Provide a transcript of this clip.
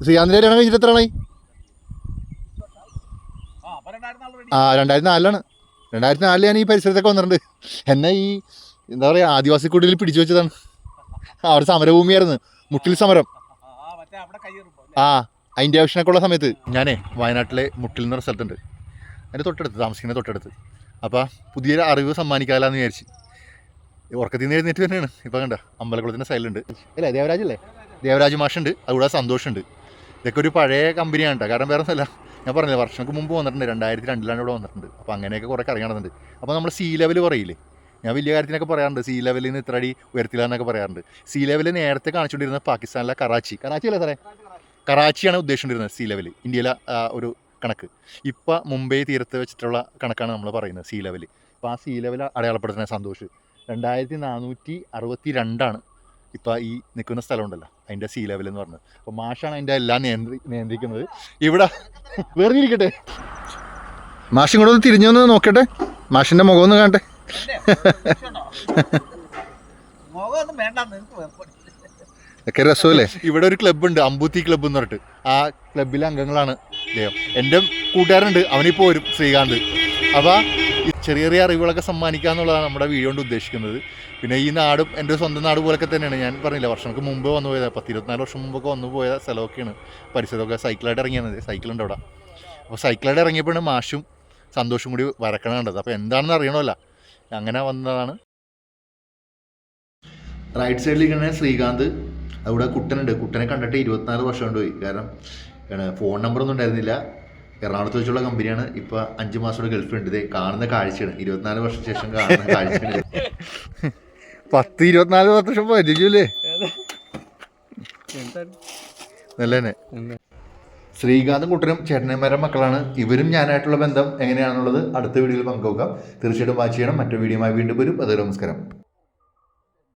ശ്രീകാന്തിൻ്റെ കല്യാണം കഴിഞ്ഞിട്ട് എത്ര ആളായി? 2004 2004 ഞാൻ ഈ പരിസരത്തൊക്കെ വന്നിട്ടുണ്ട്. എന്നെ ഈ എന്താ പറയുക ആദിവാസി കുടിയിൽ പിടിച്ചു വെച്ചതാണ്. അവിടെ സമരഭൂമിയായിരുന്നു, മുട്ടിൽ സമരം. അതിൻ്റെ ആവശ്യമൊക്കെ ഉള്ള സമയത്ത് ഞാനേ വയനാട്ടിലെ മുട്ടിൽ എന്ന് പറഞ്ഞ സ്ഥലത്തുണ്ട്, അതിൻ്റെ തൊട്ടടുത്ത് താമസിക്കുന്ന തൊട്ടടുത്ത്. അപ്പോൾ പുതിയൊരു അറിവ് സമ്മാനിക്കാമെന്ന് വിചാരിച്ച് ഉറക്കത്തിൽ നിന്ന് എഴുന്നേറ്റ് തന്നെയാണ്. ഇപ്പം കണ്ട അമ്പലക്കുളത്തിൻ്റെ സൈഡിലുണ്ട് അല്ലേ ദേവരാജല്ലേ, ദേവരാജ് മാഷുണ്ട്, അതുകൂടെ സന്തോഷമുണ്ട്. ഇതൊക്കെ ഒരു പഴയ കമ്പനിയാണ് കേട്ടോ. കാരണം വേറെ ഒന്നുമല്ല, ഞാൻ പറഞ്ഞില്ല വർഷങ്ങൾക്ക് മുമ്പ് വന്നിട്ടുണ്ട്, 2002 ഇവിടെ വന്നിട്ടുണ്ട്. അപ്പോൾ അങ്ങനെയൊക്കെ കുറേ കറങ്ങി നടന്നിട്ടുണ്ട്. അപ്പോൾ നമ്മൾ സീ ലെവൽ പറയില്ലേ, ഞാൻ വലിയ കാര്യത്തിനൊക്കെ പറയാറുണ്ട്, സീ ലെവലിൽ നിന്ന് ഇത്ര അടി ഉയർത്തില്ല എന്നൊക്കെ പറയാറുണ്ട്. സീ ലെവൽ നേരത്തെ കാണിച്ചുകൊണ്ടിരുന്നത് പാകിസ്ഥാനിലെ കറാച്ചി അല്ലേ സാറേ, കറാച്ചിയാണ് ഉദ്ദേശിച്ചുകൊണ്ടിരുന്നത് സീ ലെവൽ, ഇന്ത്യയിലെ ഒരു കണക്ക്. ഇപ്പം മുംബൈ തീരത്ത് വെച്ചിട്ടുള്ള കണക്കാണ് നമ്മൾ പറയുന്നത് സീ ലെവൽ. ഇപ്പോൾ ആ സീ ലെവൽ അടയാളപ്പെടുത്തുന്ന സന്തോഷ് 2462 ഇപ്പോൾ ഈ നിൽക്കുന്ന സ്ഥലമുണ്ടല്ലോ അതിൻ്റെ സീ ലെവൽ എന്ന് പറഞ്ഞത്. അപ്പോൾ മാഷാണ് അതിൻ്റെ എല്ലാം നിയന്ത്രിക്കുന്നത്. ഇവിടെ വേറെ ഇരിക്കട്ടെ, മാഷും കൂടെ ഒന്ന് തിരിഞ്ഞൊന്ന് നോക്കട്ടെ, മാഷിൻ്റെ മുഖം ഒന്ന് കാണട്ടെ. ഒക്കെ രസമല്ലേ. ഇവിടെ ഒരു ക്ലബ്ബുണ്ട്, അമ്പൂത്തി ക്ലബ്ബ് എന്ന് പറഞ്ഞിട്ട്. ആ ക്ലബിലെ അംഗങ്ങളാണ് അദ്ദേഹം. എൻ്റെ കൂട്ടുകാരുണ്ട്, അവനിപ്പോൾ വരും, ശ്രീകാന്ത്. അപ്പോൾ ചെറിയ ചെറിയ അറിവുകളൊക്കെ സമ്മാനിക്കുക എന്നുള്ളതാണ് നമ്മുടെ വീഡിയോ കൊണ്ട് ഉദ്ദേശിക്കുന്നത്. പിന്നെ ഈ നാടും എൻ്റെ സ്വന്തം നാട് പോലൊക്കെ തന്നെയാണ്. ഞാൻ പറഞ്ഞില്ല വർഷങ്ങൾക്ക് മുമ്പ് വന്നു പോയത്, 10-24 വർഷം മുമ്പൊക്കെ വന്നു പോയ സ്ഥലമൊക്കെയാണ്. പരിസരമൊക്കെ സൈക്കിളായിട്ട് ഇറങ്ങിയത്, സൈക്കിളുണ്ട് അവിടെ. അപ്പോൾ സൈക്കിളായിട്ട് ഇറങ്ങിയപ്പോഴാണ് മാഷും സന്തോഷവും കൂടി വരക്കണം കണ്ടത്. അപ്പോൾ എന്താണെന്ന് അറിയണമല്ല, അങ്ങനെ വന്നതാണ്. റൈറ്റ് സൈഡിൽ ഇരിക്കുന്ന ശ്രീകാന്ത്, അവിടെ കുട്ടനുണ്ട്. കുട്ടനെ കണ്ടിട്ട് 24 വർഷം കൊണ്ട് പോയി. കാരണം ഫോൺ നമ്പറൊന്നും ഉണ്ടായിരുന്നില്ല. എറണാകുളത്ത് വെച്ചുള്ള കമ്പനിയാണ്. ഇപ്പോൾ 5 മാസത്തോടെ ഗൾഫിലുണ്ട്. ഇത് കാണുന്ന കാഴ്ചയാണ്, 24 വർഷം ശേഷം കാണുന്ന കാഴ്ചയാണ്. 24 വർഷം പോയില്ലേ നല്ല തന്നെ. ശ്രീകാന്തും കുട്ടനും ചേട്ടനന്മാരുടെ മക്കളാണ്. ഇവരും ഞാനായിട്ടുള്ള ബന്ധം എങ്ങനെയാണെന്നുള്ളത് അടുത്ത വീഡിയോയിൽ പങ്കുവെക്കാം. തീർച്ചയായിട്ടും വാച്ച് ചെയ്യണം. മറ്റൊരു വീഡിയോയുമായി വീണ്ടും വരും. അത് നമസ്കാരം.